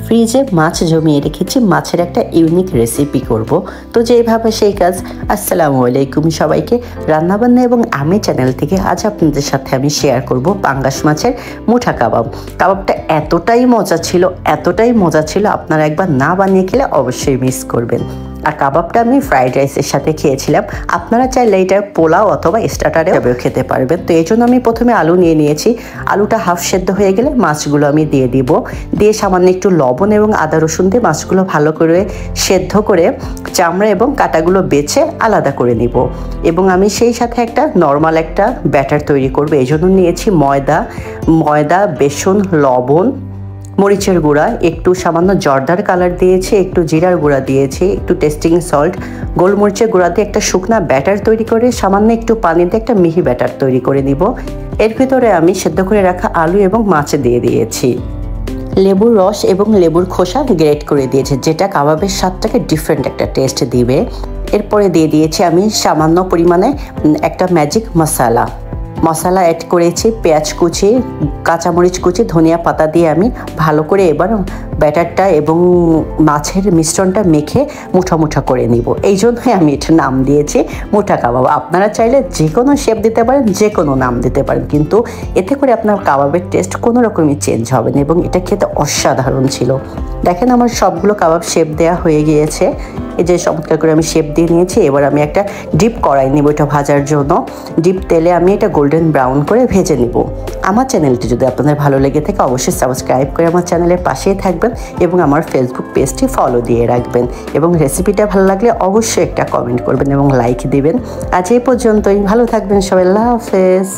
ফ্রিজে মাছ জমিয়ে রেখেছি, মাছের একটা ইউনিক রেসিপি করব। তো যেভাবে সেই কাজ। আসসালামু আলাইকুম সবাইকে, রান্নাবান্না এবং আমি চ্যানেল থেকে আজ আপনাদের সাথে আমি শেয়ার করব পাঙ্গাস মাছের মুঠা কাবাব। কাবাবটা এতটাই মজা ছিল আপনারা একবার না বানিয়ে খেলে অবশ্যই মিস করবেন। আর কাবাবটা আমি ফ্রাইড রাইসের সাথে খেয়েছিলাম, আপনারা চাইলে এটা পোলাও অথবা স্টার্টারেও খেতে পারবেন। তো এই জন্য আমি প্রথমে আলু নিয়ে নিয়েছি। আলুটা হাফ সেদ্ধ হয়ে গেলে মাছগুলো আমি দিয়ে দিব, দিয়ে সামান্য একটু লবণ এবং আদা রসুন দিয়ে মাছগুলো ভালো করে সেদ্ধ করে চামড়া এবং কাঁটাগুলো বেছে আলাদা করে নিব। এবং আমি সেই সাথে একটা নর্মাল একটা ব্যাটার তৈরি করব। এই জন্য নিয়েছি ময়দা, বেসন, লবণ, মরিচের গুঁড়া, একটু সামান্য জর্দার কালার দিয়েছি, একটু জিরার গুঁড়া দিয়েছি, একটু টেস্টিং সল্ট, গোলমরিচের গুঁড়া দিয়ে একটা শুকনা ব্যাটার তৈরি করে সামান্য একটু পানি দিয়ে একটা মিহি ব্যাটার তৈরি করে নিব। এর ভিতরে আমি সেদ্ধ করে রাখা আলু এবং মাছ দিয়ে দিয়েছি। লেবুর রস এবং লেবুর খোসা গ্রেট করে দিয়েছি, যেটা কাবাবের স্বাদটাকে ডিফারেন্ট একটা টেস্ট দিবে। এরপরে দিয়ে দিয়েছি আমি সামান্য পরিমাণে একটা ম্যাজিক মশলা অ্যাড করেছি, পেঁয়াজ কুচি, কাঁচামরিচ কুচি, ধনিয়া পাতা দিয়ে আমি ভালো করে এবার ব্যাটারটা এবং মাছের মিশ্রণটা মেখে মুঠা করে নিব। এই জন্যই আমি এটার নাম দিয়েছি মুঠা কাবাব। আপনারা চাইলে যে কোনো শেপ দিতে পারেন, যে কোনো নাম দিতে পারেন, কিন্তু এতে করে আপনার কাবাবের টেস্ট কোনো রকমই চেঞ্জ হবে না এবং এটা খেতে অসাধারণ ছিল। দেখেন আমার সবগুলো কাবাব শেপ দেওয়া হয়ে গিয়েছে। এই যে চমৎকার করে আমি শেপ দিয়ে নিয়েছি। এবার আমি একটা ডিপ কড়াই নেব এটা ভাজার জন্য। ডিপ তেলে আমি এটা গোল্ডেন ব্রাউন করে ভেজে নিব। আমার চ্যানেলটি যদি আপনাদের ভালো লেগে থাকে অবশ্যই সাবস্ক্রাইব করে আমার চ্যানেলের পাশেই থাকবেন এবং আমার ফেসবুক পেজটি ফলো দিয়ে রাখবেন। এবং রেসিপিটা ভালো লাগলে অবশ্যই একটা কমেন্ট করবেন এবং লাইক দিবেন। আজ এই পর্যন্তই, ভালো থাকবেন সবাই, আল্লাহ হাফেজ।